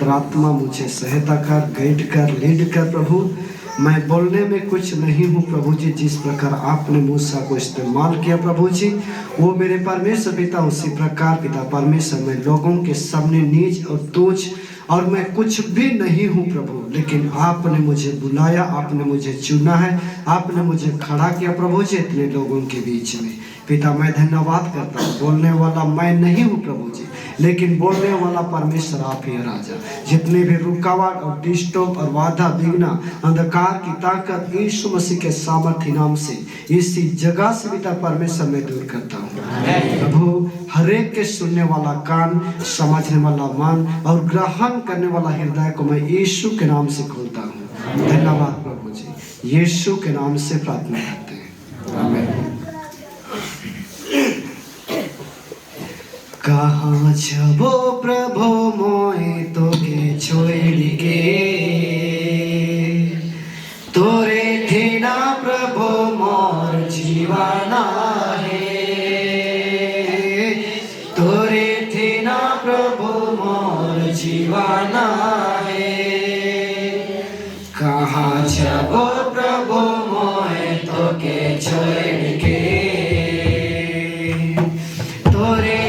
पवित्र आत्मा मुझे सहायता कर, गाइड कर, लीड कर प्रभु। मैं बोलने में कुछ नहीं हूँ प्रभु जी, जिस प्रकार आपने मूसा को इस्तेमाल किया प्रभु जी, वो मेरे परमेश्वर पिता उसी प्रकार पिता परमेश्वर मैं लोगों के सामने नीच और तुच्छ और मैं कुछ भी नहीं हूँ प्रभु, लेकिन आपने मुझे बुलाया, आपने मुझे चुना है, आपने मुझे खड़ा किया प्रभु जी इतने लोगों के बीच में। पिता मैं धन्यवाद करता हूँ, बोलने वाला मैं नहीं हूँ प्रभु जी, लेकिन बोलने वाला परमेश्वर आप ही है राजा। जितने भी रुकावट और डिस्टर्ब और बाधा विघ्न अंधकार की ताकत यीशु मसीह के सामर्थ्य नाम से इसी जगह से पिता परमेश्वर में दूर करता हूँ प्रभु। हर एक के सुनने वाला कान, समझने वाला मन और ग्रहण करने वाला हृदय को मैं यीशु के नाम से खोलता हूँ। धन्यवाद प्रभु जी, यीशु के नाम से प्रार्थना करते हैं, आमीन। कहाँ छबो प्रभु मोए तोके छोड़ के, तोरे थेना प्रभु मोर जीवाना है, तोरे थेना प्रभु मोर जीवाना है। कहाँ छबो प्रभु मोए तोके छोड़ के, तोरे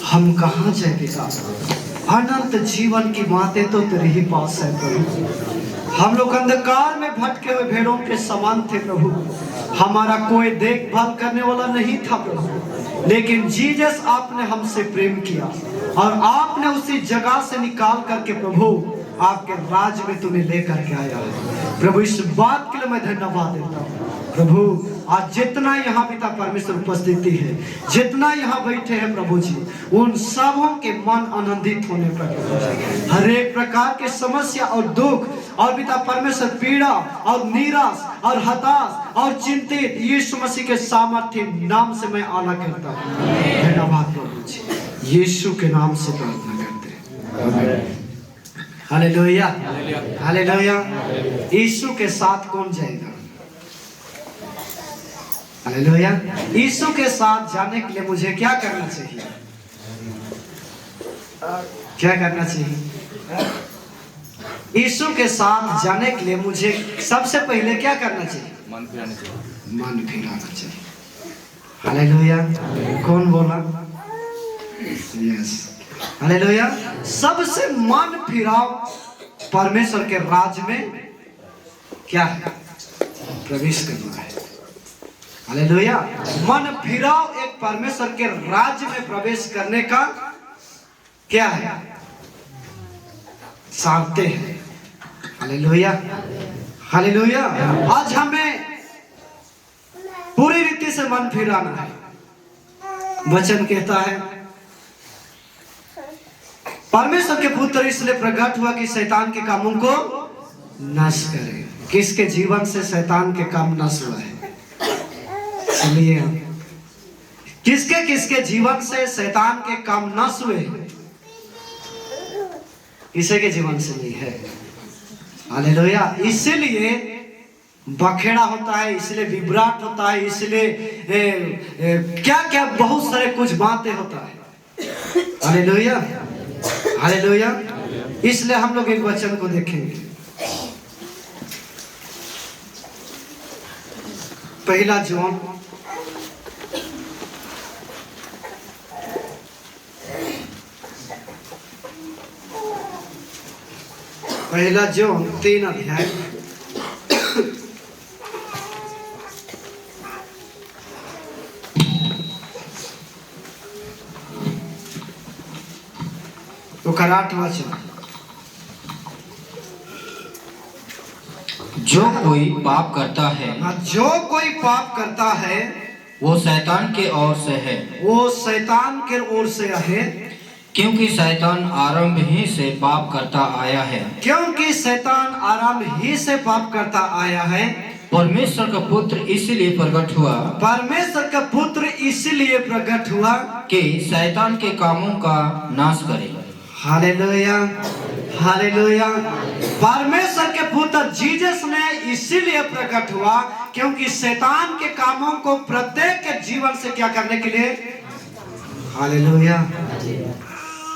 हम कहाँ जाए पिता, अनंत जीवन की बातें तो तेरे ही पास है प्रभु। हम लोग अंधकार में भटके हुए भेड़ों के समान थे प्रभु, हमारा कोई देखभाल करने वाला नहीं था प्रभु, लेकिन जीसस आपने हमसे प्रेम किया और आपने उसी जगह से निकाल करके प्रभु आपके राज में तुम्हें लेकर के आया है प्रभु। इस बात के लिए मैं धन्यवाद देता हूँ प्रभु। आज जितना यहाँ पिता परमेश्वर उपस्थिति है, जितना यहाँ बैठे हैं प्रभु जी, उन सबों के मन आनंदित होने पर हर एक प्रकार के समस्या और दुख और पिता परमेश्वर पीड़ा और निराश और हताश और चिंतित यीशु मसीह के सामर्थ्य नाम से मैं आला करता हूँ। धन्यवाद प्रभु जी, यीशु के नाम से प्रार्थना करते हैं। Hallelujah, hallelujah. यीशु के साथ कौन जाएगा? हालेलुया। यीशु के साथ जाने के लिए मुझे क्या करना चाहिए? क्या करना चाहिए? यीशु के साथ जाने के लिए मुझे सबसे पहले क्या करना चाहिए? मन फिराना चाहिए। मन फिराना चाहिए। हालेलुया। कौन बोला? Yes, hallelujah. सबसे मन फिराओ परमेश्वर के राज में क्या है? प्रवेश करना है। हालेलुया। मन फिराओ एक परमेश्वर के राज्य में प्रवेश करने का क्या है? साधते हैं। Hallelujah, hallelujah. आज हमें पूरी रीति से मन फिराना है। वचन कहता है परमेश्वर के पुत्र इसलिए प्रकट हुआ कि शैतान के कामों को नष्ट करे। किसके जीवन से शैतान के काम नष्ट हुआ है? सुनिए, किसके किसके जीवन से शैतान के काम नष्ट हुए? किसी के जीवन से नहीं है। हालेलुया। इसीलिए बखेड़ा होता है, इसलिए विभ्राट होता है, इसलिए क्या क्या बहुत सारे कुछ बातें होता है। Hallelujah, hallelujah. इसलिए हम लोग एक वचन को देखेंगे। पहला जॉन पहला जॉन 3 अध्याय तो 8 वचन। जो कोई पाप करता है, जो कोई पाप करता है वो शैतान के ओर से है, वो शैतान के ओर से है, क्योंकि शैतान आरंभ ही से पाप करता आया है। क्योंकि शैतान आरंभ ही से पाप करता आया है। परमेश्वर का पुत्र इसलिए प्रकट हुआ, परमेश्वर का पुत्र इसलिए प्रकट हुआ कि शैतान के कामों का नाश करे। Hallelujah, hallelujah. परमेश्वर के पुत्र जीसस ने इसीलिए प्रकट हुआ क्योंकि शैतान के कामों को प्रत्येक के जीवन से क्या करने के लिए? हालेलुया।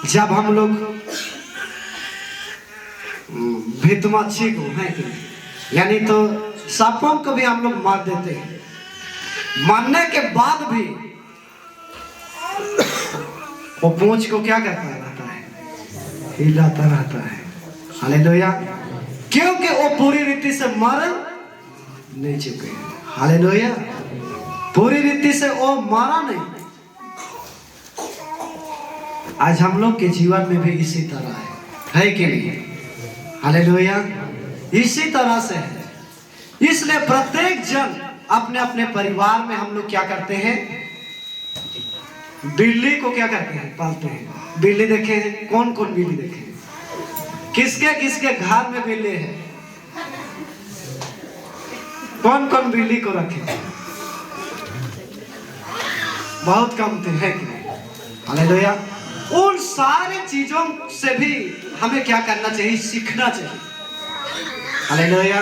जब हम लोग भितमच्छी को है कि यानी तो सांपों को भी हम लोग मार देते हैं, मारने के बाद भी वो पूंछ को क्या करता रहता है? हिलाता रहता है। हालेलुया। क्योंकि वो पूरी रीति से मर नहीं चुके हैं। हालेलुया। पूरी रीति से वो मारा नहीं। आज हम लोग के जीवन में भी इसी तरह है कि नहीं? हालेलुया। इसी तरह से है। इसलिए प्रत्येक जन अपने अपने परिवार में हम लोग क्या करते हैं? बिल्ली को क्या करते हैं? पालते हैं। बिल्ली देखे हैं? कौन कौन बिल्ली देखे हैं? किसके किसके घर में बिल्ली है? कौन कौन बिल्ली को रखे? बहुत कम थे, है कि नहीं? हालेलुया। उन सारी चीजों से भी हमें क्या करना चाहिए? सीखना चाहिए। हालेलुया।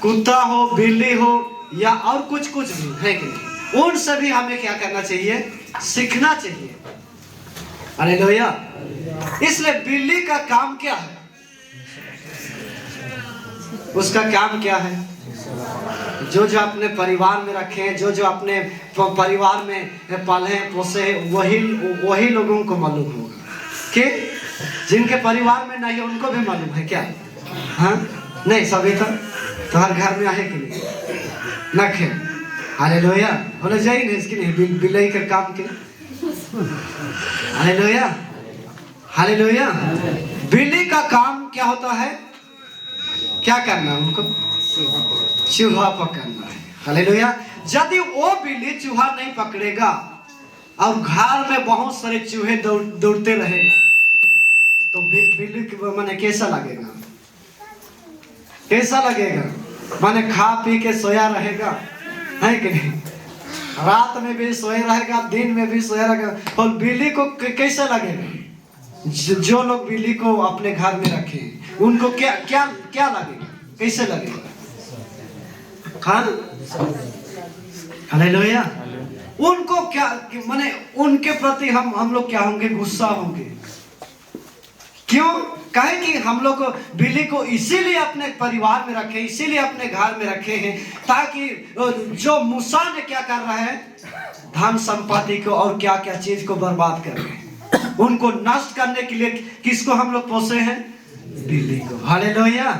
कुत्ता हो, बिल्ली हो या और कुछ कुछ भी है कि नहीं, उनसे भी हमें क्या करना चाहिए? सीखना चाहिए। हालेलुया। इसलिए बिल्ली का काम क्या है? उसका काम क्या है? जो जो अपने परिवार में रखे हैं, जो जो अपने परिवार में पाले हैं, पोसे हैं, वही लोगों को मालूम होगा कि जिनके परिवार में नहीं है उनको भी मालूम है क्या? हाँ, नहीं सभी तो हर घर में आहे कि नहीं? नखे। हालेलुया। बोले जाइए नहीं इसकी नहीं बिल्ली का काम के। Hallelujah, hallelujah. बिल्ली का काम क्या होता है? क्या करना है उनको? चूहा पकड़ना है। हालेलुया। यदि वो बिल्ली चूहा नहीं पकड़ेगा और घर में बहुत सारे चूहे दौड़ते रहेगा तो बिल्ली को माने कैसा लगेगा? कैसा लगेगा? माने खा पी के सोया रहेगा, है कि नहीं? रात में भी सोया रहेगा, दिन में भी सोया रहेगा। और बिल्ली को कैसा लगेगा? जो लोग बिल्ली को अपने घर में रखे उनको क्या क्या क्या लगेगा? कैसे लगेगा? हाँ, हालेलुया। उनको क्या माने उनके प्रति हम लोग क्या होंगे? गुस्सा होंगे, क्यों? कहे कि हम लोग बिल्ली को इसीलिए अपने परिवार में रखे, इसीलिए अपने घर में रखे हैं, ताकि जो मूसा ने क्या कर रहा है, धन संपत्ति को और क्या क्या चीज को बर्बाद कर रहे हैं, उनको नष्ट करने के लिए किसको हम लोग पोसे हैं? बिल्ली को। हालेलुया।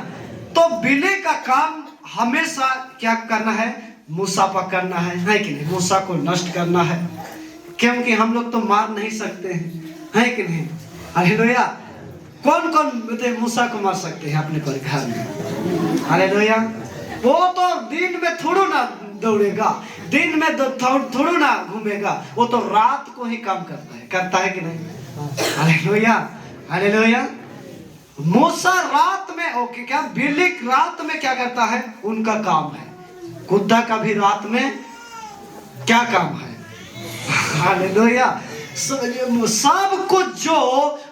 तो बिल्ली का काम हमेशा क्या करना है? मूसा पकड़ना है कि नहीं? मूसा को नष्ट करना है, क्योंकि हम लोग तो मार नहीं सकते हैं, है कि नहीं? हालेलुया। कौन कौन मूसा को मार सकते हैं अपने घर में? हालेलुया। वो तो दिन में थोड़ा ना दौड़ेगा, दिन में थोड़ा ना घूमेगा, वो तो रात को ही काम करता है कि नहीं? हालेलुया। हालेलुया। मूसा रात में ओके, क्या बिल्ली रात में क्या करता है? उनका काम है। कुत्ता का भी रात में क्या काम है? हालेलुया। सब कुछ जो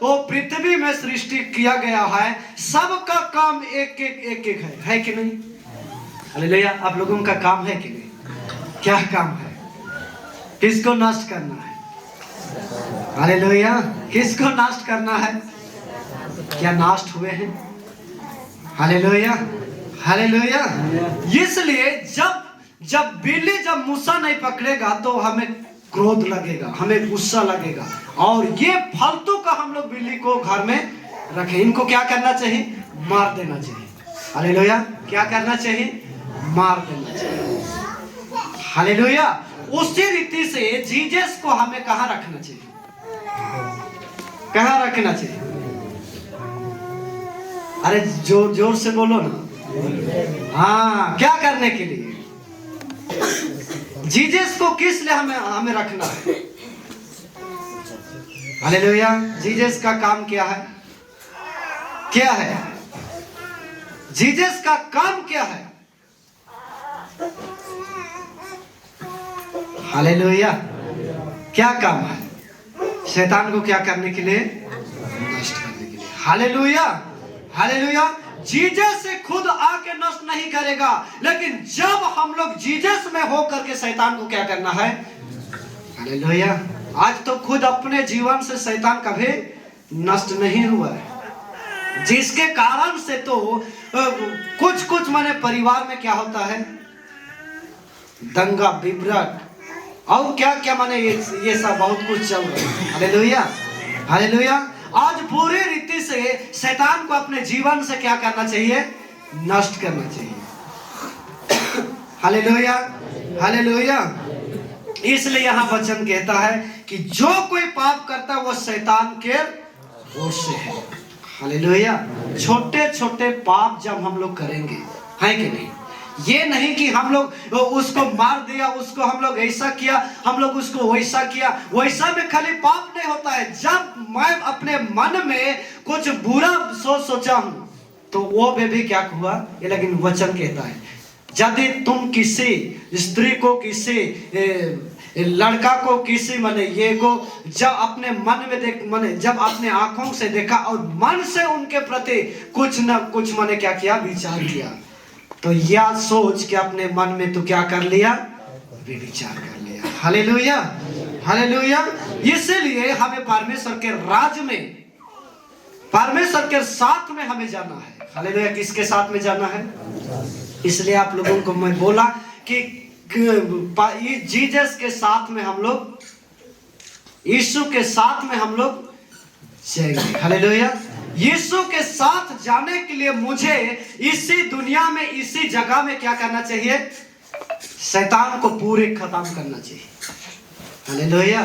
वो पृथ्वी में सृष्टि किया गया है, सबका काम एक एक है कि नहीं? हालेलुया। आप लोगों का काम है कि नहीं? क्या काम है? किसको नष्ट करना है? हालेलुया। किसको नष्ट करना है? क्या नष्ट हुए हैं? हालेलुया। हालेलुया। इसलिए जब बिल्ली जब मूसा नहीं पकड़ेगा तो हमें क्रोध लगेगा, हमें गुस्सा लगेगा, और ये फालतू का हम लोग बिल्ली को घर में रखें। इनको क्या करना चाहिए? मार देना चाहिए। हालेलुया। क्या करना चाहिए? मार देना चाहिए। हालेलुया। उसी रीति से जीसस को हमें कहाँ रखना चाहिए? कहाँ रखना चाहिए? अरे जोर जोर से बोलो ना। हाँ, क्या करने के लिए? जीसस को किस लिए हमें रखना है? हालेलुया। जीसस का काम क्या है? क्या है जीसस का काम? क्या है? हालेलुया। क्या काम है? शैतान को क्या करने के लिए? नष्ट करने के लिए। हालेलुया। हालेलुया। जीसस से खुद आके नष्ट नहीं करेगा, लेकिन जब हम लोग जीसस में होकर के शैतान को क्या करना है? हालेलुया। आज तो खुद अपने जीवन से शैतान कभी नष्ट नहीं हुआ है, जिसके कारण से तो कुछ माने परिवार में क्या होता है? दंगा बिबरट और क्या क्या माने ये सब बहुत कुछ चल रहा है। हालेलुया। हालेलुया। आज पूरी रीति से शैतान को अपने जीवन से क्या करना चाहिए? नष्ट करना चाहिए। हालेलुया। हालेलुया। इसलिए यहाँ वचन कहता है कि जो कोई पाप करता है वो शैतान के ओर से है। हालेलुया। छोटे छोटे पाप जब हम लोग करेंगे, है कि नहीं? ये नहीं कि हम लोग उसको मार दिया, उसको हम लोग ऐसा किया, हम लोग उसको वैसा किया, वैसा में खाली पाप नहीं होता है। जब मैं अपने मन में कुछ बुरा सोचा हूं तो वो भी क्या हुआ? ये लेकिन वचन कहता है, यदि तुम किसी स्त्री को, किसी लड़का को, किसी माने ये को जब अपने मन में देख, माने जब अपने आंखों से देखा और मन से उनके प्रति कुछ न कुछ माने क्या किया? विचार किया, तो यह सोच के अपने मन में तो क्या कर लिया? विचार कर लिया। हालेलुया। हालेलुया। इसीलिए हमें परमेश्वर के राज में, परमेश्वर के साथ में हमें जाना है। हालेलुया। किसके साथ में जाना है? इसलिए आप लोगों को मैं बोला कि जीसस के साथ में हम लोग, यीशु के साथ में हम लोग जाएंगे। हालेलुया। यीशु के साथ जाने के लिए मुझे इसी दुनिया में, इसी जगह में क्या करना चाहिए? शैतान को पूरे खत्म करना चाहिए। हालेलुया।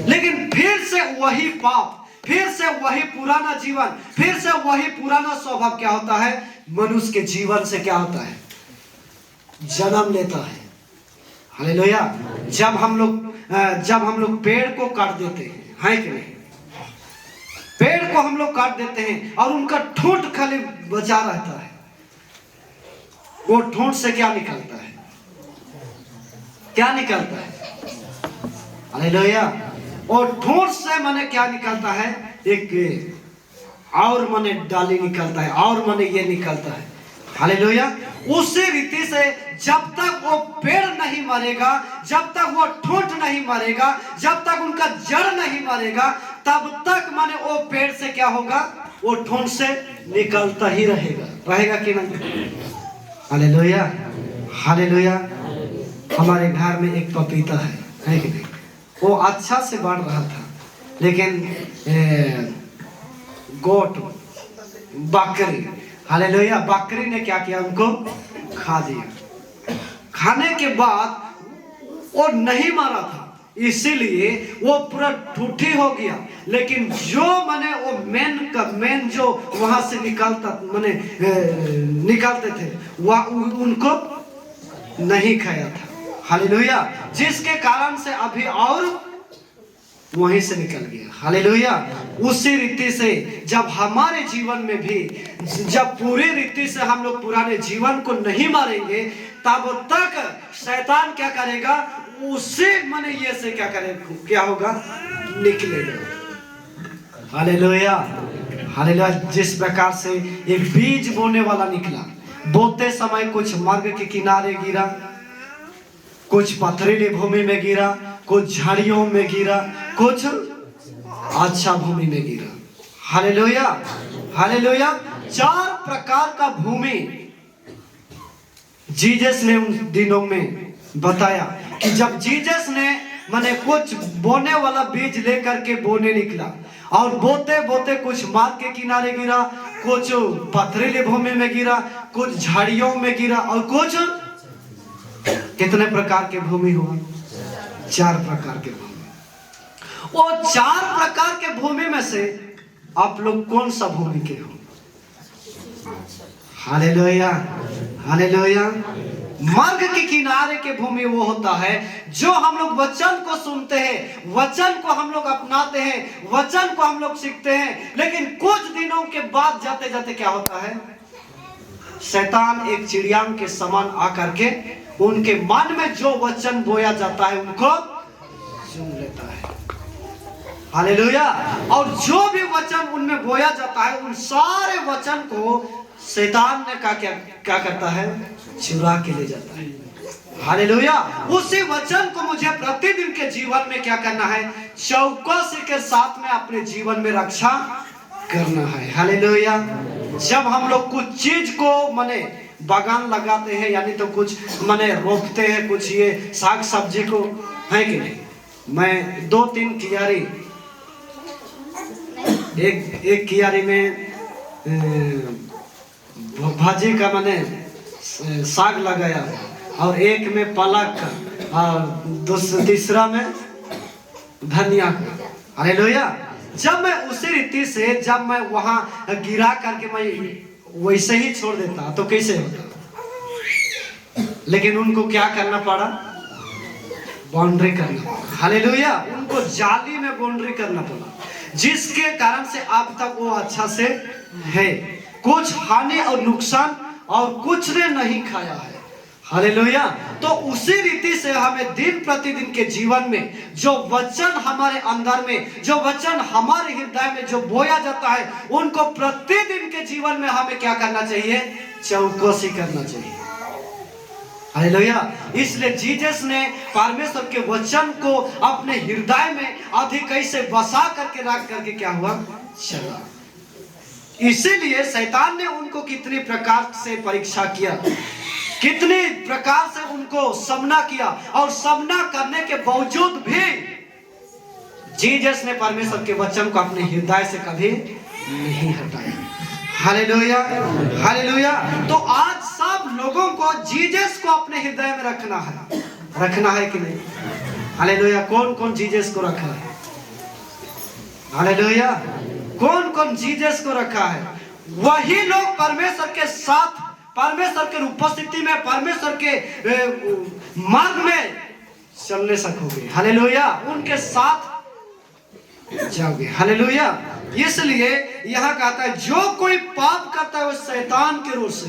लेकिन फिर से वही पाप, फिर से वही पुराना जीवन, फिर से वही पुराना स्वभाव क्या होता है? मनुष्य के जीवन से क्या होता है? जन्म लेता है। हालेलुया। जब हम लोग पेड़ को काट देते हैं, है कि नहीं? पेड़ को हम लोग काट देते हैं और उनका ठूंठ खाली बचा रहता है। वो ठूंठ से क्या निकलता है? क्या निकलता है? हालेलुया। और ठूंठ से माने क्या निकलता है? एक और माने डाली निकलता है, और माने ये निकलता है। हालेलुया। उसी रीति से जब तक वो पेड़ नहीं मरेगा, जब तक वो ठूंठ नहीं मरेगा, जब तक उनका जड़ नहीं मरेगा, तब तक माने वो पेड़ से क्या होगा? वो ठोंठ से निकलता ही रहेगा, रहेगा कि नहीं? Hallelujah, hallelujah. हमारे घर में एक पपीता है कि नहीं? वो अच्छा से बढ़ रहा था, लेकिन गोट बकरी, हालेलुया, बकरी ने क्या किया, उनको खा दिया। खाने के बाद वो नहीं मारा था, इसीलिए वो पूरा ठूठी हो गया। लेकिन जो माने वो मेन जो वहां से निकलते थे वह उनको नहीं खाया था। हालेलुया, जिसके कारण से अभी और वहीं से निकल गया। हालेलुया। उसी रीति से जब हमारे जीवन में भी जब पूरी रीति से हम लोग पुराने जीवन को नहीं मारेंगे, तब तक शैतान क्या करेगा, उसे माने ये से क्या करेगा, क्या होगा, निकलेगा। Hallelujah, hallelujah. जिस प्रकार से एक बीज बोने वाला निकला, बोते समय कुछ मार्ग के किनारे गिरा, कुछ पथरीली भूमि में गिरा, कुछ झाड़ियों में गिरा, कुछ अच्छा भूमि में गिरा। Hallelujah, hallelujah. 4 प्रकार का भूमि जीसस ने उन दिनों में बताया कि जब जीसस ने माने कुछ बोने वाला बीज लेकर के बोने निकला, और बोते बोते कुछ मार्ग के किनारे गिरा, कुछ पथरीली भूमि में गिरा, कुछ झाड़ियों में गिरा, और कुछ कितने प्रकार के भूमि हुआ, 4 प्रकार के भूमि। वो 4 प्रकार के भूमि में से आप लोग कौन सा भूमि के हो? Hallelujah, hallelujah. मार्ग के किनारे के भूमि वो होता है जो हम लोग वचन को सुनते हैं, वचन को हम लोग अपनाते हैं, वचन को हम लोग सीखते हैं, लेकिन कुछ दिनों के बाद जाते जाते क्या होता है, शैतान एक चिड़िया के समान आकर के उनके मन में जो वचन बोया जाता है उनको सुन लेता है। हालेलुया। और जो भी वचन उनमें बोया जाता है, उन सारे वचन को शैतान ने क्या करता है, चुरा के ले जाता है। हालेलुया। उसी वचन को मुझे प्रतिदिन के जीवन में क्या करना है, चौकसी के साथ में अपने जीवन में रक्षा करना है। हालेलुया। जब हम लोग कुछ चीज को माने बागान लगाते हैं, यानी तो कुछ माने रोपते हैं, कुछ ये साग सब्जी को, है कि नहीं? मैं 2-3 कियारी, एक कियारी में भाजी का माने साग लगाया, और एक में पालक का, और तीसरा में धनिया का। हालेलुया। जब मैं उसी रीति से जब मैं वहां गिरा करके मैं वैसे ही छोड़ देता तो कैसे होता, लेकिन उनको क्या करना पड़ा, बाउंड्री करना पड़ा। हालेलुया। उनको जाली में बाउंड्री करना पड़ा, जिसके कारण से अब तक वो अच्छा से है, कुछ हानि और नुकसान और कुछ ने नहीं खाया है। हालेलुया। तो उसी रीति से हमें दिन प्रतिदिन के जीवन में जो वचन हमारे अंदर में, जो वचन हमारे हृदय में जो बोया जाता है, उनको प्रतिदिन के जीवन में हमें क्या करना चाहिए, चौकसी करना चाहिए। हालेलुया। इसलिए जीसस ने परमेश्वर के वचन को अपने हृदय में अधिक कैसे बसा करके रख करके क्या हुआ, चला। इसीलिए शैतान ने उनको कितने प्रकार से परीक्षा किया, कितने प्रकार से उनको सामना किया, और सामना करने के बावजूद भी जीसस ने परमेश्वर के वचन को अपने हृदय से कभी नहीं हटाया। Hallelujah, hallelujah. तो आज सब लोगों को जीसस को अपने हृदय में रखना है कि नहीं? हालेलुया। कौन कौन जीसस को रखा है? हालेलुया। कौन कौन जीसस को रखा है? वही लोग परमेश्वर के साथ, परमेश्वर के उपस्थिति में, परमेश्वर के मार्ग में चलने सकोगे। हालेलुया। उनके साथ जाओगे। हालेलुया। इसलिए यहाँ कहता है जो कोई पाप करता है वो शैतान के रोष से।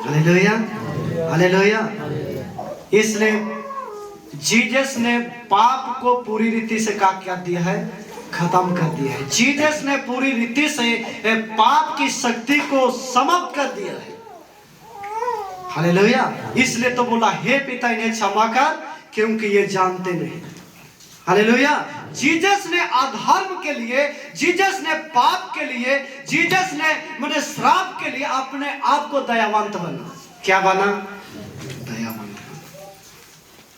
Hallelujah, hallelujah. इसलिए जीसस ने पाप को पूरी रीति से क्या कर दिया है, खत्म कर दिया है। जीसस ने पूरी रीति से पाप की शक्ति को समाप्त कर दिया है। हालेलुया। इसलिए तो बोला, हे पिता इन्हें क्षमा कर, क्योंकि ये जानते नहीं। हालेलुया। जीसस ने अधर्म के लिए, जीसस ने पाप के लिए, जीसस ने मतलब श्राप के लिए अपने आप को दयावंत बना। क्या बना? दयावंत बना।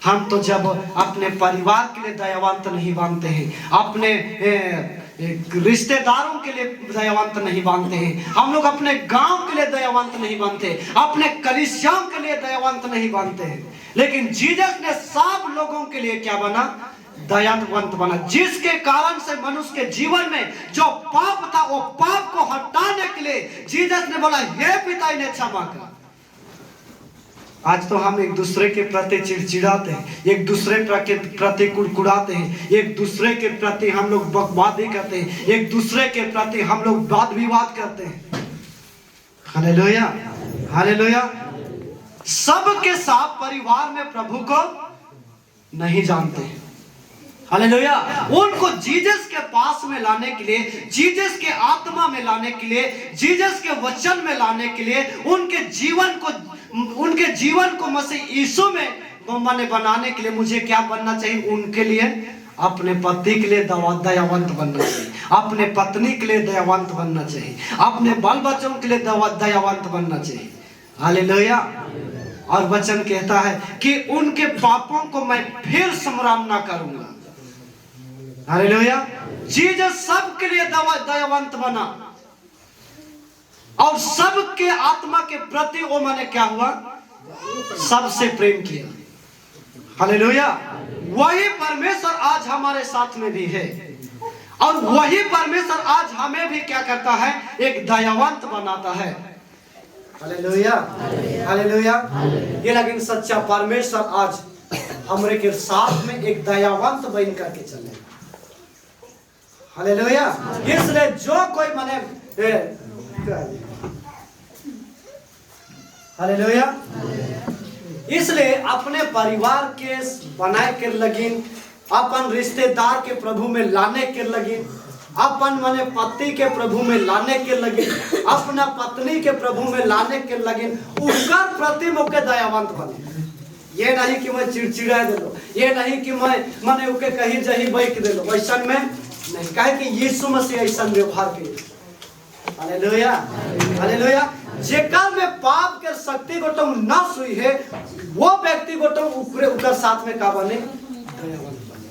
हम तो जब अपने परिवार के लिए दयावंत नहीं बनते हैं, अपने रिश्तेदारों के लिए दयावंत नहीं बनते हैं, हम लोग अपने गांव के लिए दयावंत नहीं बनते, अपने कलीसियाओं के लिए दयावंत नहीं बनते हैं, लेकिन जीसस ने सब लोगों के लिए क्या बना? दयावंत बना। जिसके कारण से मनुष्य के जीवन में जो पाप था वो पाप को हटाने के लिए जीसस ने बोला, हे पिता इन्हें क्षमा कर। आज तो हम एक दूसरे के प्रति चिड़चिड़ाते हैं, एक दूसरे के प्रति कुड़कुड़ाते हैं, एक दूसरे के प्रति हम लोग बकवादी करते हैं, एक दूसरे के प्रति हम लोग वाद विवाद करते हैं। Hallelujah, hallelujah. सबके साथ परिवार में प्रभु को नहीं जानते हैं। हालेलुया। उनको जीसस के पास में लाने के लिए, जीसस के आत्मा में लाने के लिए, जीसस के वचन में लाने के लिए, उनके जीवन को मसीह यीशु में माने बनाने के लिए मुझे क्या बनना चाहिए? उनके लिए, अपने पति के लिए दयावंत बनना चाहिए, अपने पत्नी के लिए दयावंत बनना चाहिए, अपने बाल बच्चों के लिए दयावंत बनना चाहिए। हालेलुया। और वचन कहता है कि उनके पापों को मैं फिर स्मरण ना करूंगा। हालेलुया। जीसस सबके लिए दयावंत बना और सबके आत्मा के प्रति वो मैंने क्या हुआ? सबसे प्रेम किया। हालेलुया। वही परमेश्वर आज हमारे साथ में भी है और वही परमेश्वर आज हमें भी क्या करता है? एक दयावंत बनाता है। Hallelujah, hallelujah. ये लेकिन सच्चा परमेश्वर आज हमारे के साथ में एक दयावंत बन करके चले। हालेलुया। इसलिए जो कोई माने हालेलुया, इसलिए अपने परिवार के बनाए के लगिन, अपन रिश्तेदार के प्रभु में लाने के लगिन, अपन माने पति के प्रभु में लाने के लगिन, अपना पत्नी के प्रभु में लाने के लगिन, उसका प्रति मुख्य दयावंत बने। ये नहीं कि मैं चिड़चिड़ा दे लो, ये नहीं कि मैं माने उके कहीं जही बैठ दे लो, वैसा में नहीं, कहे कि यीशु मसीह ऐसा व्यवहार किए। Hallelujah, hallelujah. जेकर में पाप के शक्ति को तुम नाश हुई है, वो व्यक्ति को तुम ऊपर साथ में का बने? दयावंत बने।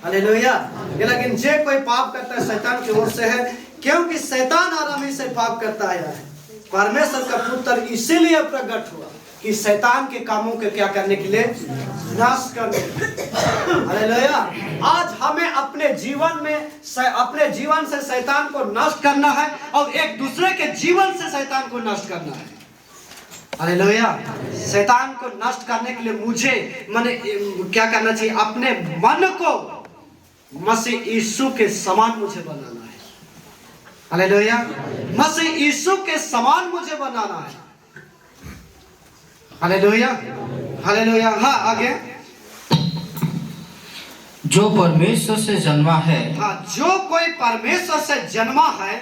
हालेलुया। लेकिन जे कोई पाप करता है शैतान की ओर से है, क्योंकि शैतान आरामी से पाप करता आया है। परमेश्वर का पुत्र इसीलिए प्रकट हुआ कि शैतान के कामों के क्या करने के लिए? नाश करने के लिए। हालेलुया। आज हमें अपने जीवन में अपने जीवन से शैतान को नष्ट करना है और एक दूसरे के जीवन से शैतान को नष्ट करना है। हालेलुया। शैतान को नष्ट करने के लिए मुझे माने क्या करना चाहिए? अपने मन को मसीह यीशु के समान मुझे बनाना है। हालेलुया। मसीह यीशु के समान मुझे बनाना है। Hallelujah, hallelujah. हाँ, आगे। जो परमेश्वर से जन्मा है, हाँ, जो कोई परमेश्वर से जन्मा है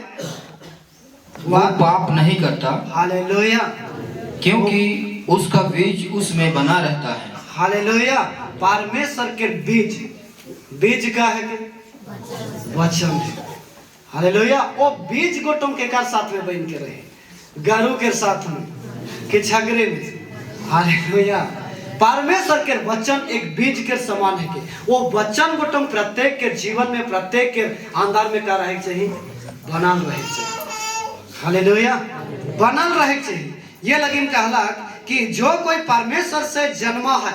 वह पाप नहीं करता। हालेलुया। क्योंकि उसका बीज उसमें बना रहता है। हालेलुया। परमेश्वर के बीज का है वचन है। हालेलुया। वो बीज को तुम के साथ में बन के रहे, गरू के साथ में कि झगड़े में। हालेलुया। परमेश्वर के वचन एक बीज के समान है कि वो वचन को तुम प्रत्येक के जीवन में, प्रत्येक के अंदर में क्या रहे चाहिए? बनल रहे चाहिए। हालेलुया, बनल रहे चाहिए। ये लेकिन कहला कि जो कोई परमेश्वर से जन्मा है,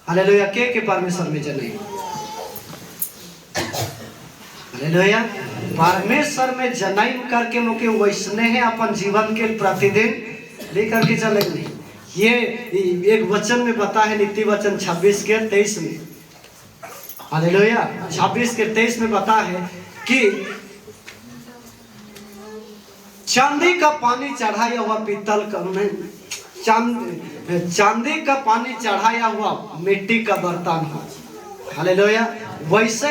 हालेलुया, के परमेश्वर में जन्मे। हालेलुया। परमेश्वर में जन्म करके मुके वैसने है अपन जीवन के प्रतिदिन लेकर के चले नहीं। ये एक वचन में बता है, नीति वचन 26 के 23 में। हालेलुया। 26 के 23 में बता है कि चांदी का पानी चढ़ाया हुआ पीतल का नहीं, चांदी का पानी चढ़ाया हुआ मिट्टी का बर्तन हो। हालेलुया। वैसे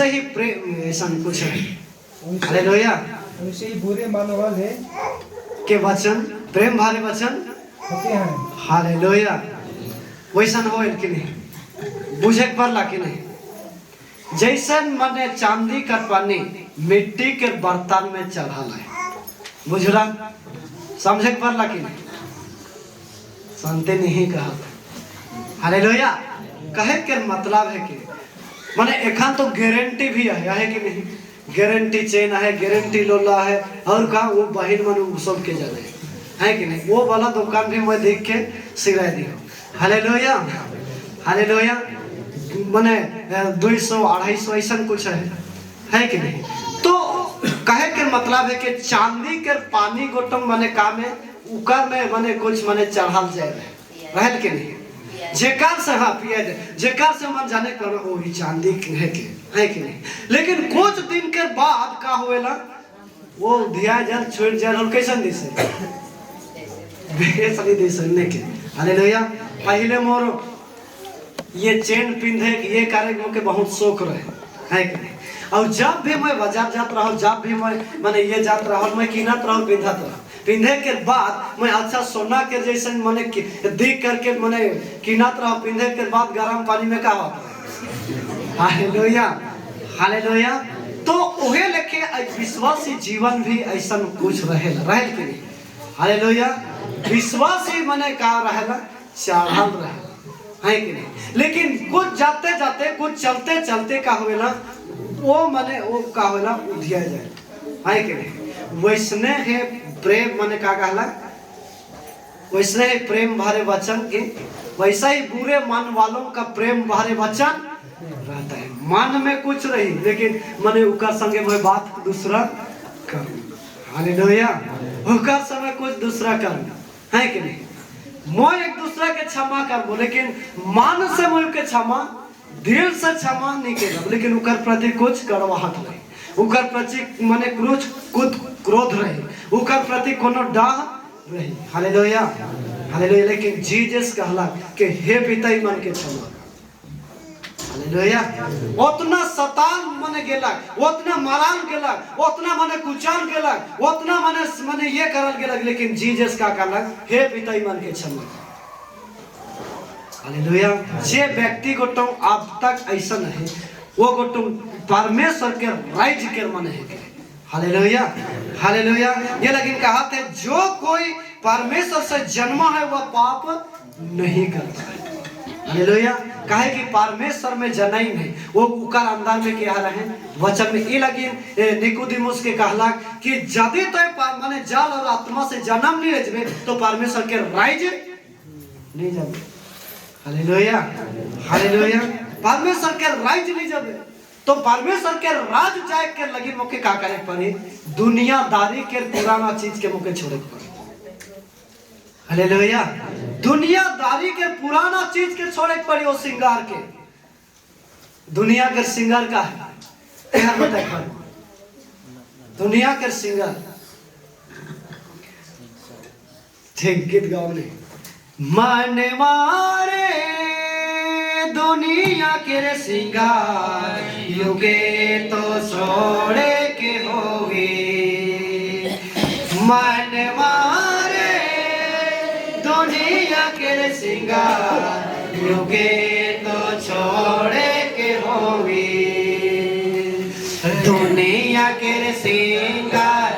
ही प्रेम ऐसा कुछ है। हालेलुया। वैसे ही बुरे मानने वाले के वचन प्रेम भारे वचन होते हैं। हालेलुया। वैसा हो कि नहीं? बुझे पर लाके नहीं जैसन मने चांदी का पानी मिट्टी के बर्तन में चढ़ल है बुझला समझे पर लाके नहीं सुनते नहीं कहा हालेलुया कहे के मतलब है कि माने एखान तो गारंटी भी है कि नहीं गारंटी चेन है गारंटी लोला है और कहा वो बहिन मन सब के जाने है कि नहीं वो वाला दुकान भी मैं देख के सिरा दियो हालेलुया हालेलुया माने 200-250 ऐसा कुछ है कि नहीं तो कहे के मतलब है कि चांदी के पानी गोटम माने काम है उकर में माने कुछ माने चढ़ाल जाए रहल के नहीं जेकार से हाँ पिया जाए जेकार से मन जाने करो वो ही चांदी है कि नहीं लेकिन कुछ दिन के बाद का होएला वो धिया जल छोड़ जल और कैसन दिसे बेसली दिसे ने के हालेलुया पहले मोर ये चेन पिंधे ये कार्य के बहुत शौक रहे है कि नहीं और जब भी मैं बाजार जात रहा जब भी मैं माने ये जात रहा मैं कीनत रहा पिंधत रहा पिंधे के बाद मैं अच्छा सोना के जैसे माने देख करके माने कीनत रहा पिंधे के बाद गर्म पानी में का होता है हालेलुया हालेलुया तो ओहे लेके विश्वासी जीवन भी ऐसा कुछ रहेल के नहीं हालेलुया विश्वासी माने का रहेला चढ़ल रहेला है कि नहीं लेकिन कुछ जाते जाते कुछ चलते चलते का होएला वो माने वो का होएला उधिया जाए है कि नहीं वैसने है प्रेम माने का कहला वैसने ही प्रेम भरे वचन के वैसा ही बुरे मन वालों का प्रेम भरे वचन रहता है मन में कुछ रही लेकिन माने उकर संगे मैं बात दूसरा कर हालेलुया उकर समय कुछ दूसरा कर है कि नहीं मैं एक दूसरा के क्षमा कर लेकिन मन से मैं के क्षमा दिल से क्षमा नहीं कर लेकिन उकर प्रति कुछ करवाहट रही उकर प्रति माने क्रोध रही उकर प्रति कोनो डाह रही हालेलुया हालेलुया लेकिन जीसस कहला कि हे पिता मन के क्षमा हालेलुया उतना सतान माने गेला उतना मारान गेला उतना माने कुचाल गेला उतना माने ये करल गेला लेकिन जीसस का कहला हे पिता मन के क्षमा हालेलुया जे व्यक्ति गोटो अब तक ऐसा नहीं वो गोटो परमेश्वर के राज्य के मन है हालेलुया हालेलुया ये लेकिन कहा थे जो कोई परमेश्वर से जन्मा है वह पाप नहीं करता है हालेलुया कहे कि परमेश्वर में जनाई नहीं वो उकर अंदर में क्या रहे वचन में ये लगी निकोदेमुस के कहला कि यदि तो माने जल और आत्मा से जन्म नहीं लेजबे तो परमेश्वर के राज्य नहीं जाबे हालेलुया हालेलुया परमेश्वर के राज्य नहीं जाबे तो परमेश्वर के राज जाए के लगी मुके का करे पड़े दुनियादारी के पुराना चीज के मुके छोड़े पड़े हालेलुया दुनियादारी के पुराना चीज के छोड़े पड़े वो श्रृंगार के दुनिया के श्रृंगार का है बताए दुनिया के श्रृंगार ठीक गीत गाओ ने मन मारे दुनिया के श्रृंगार युगे तो छोड़े के होगी मन मारे दुनिया के श्रृंगार युगे तो छोड़े के होगी दुनिया के श्रृंगार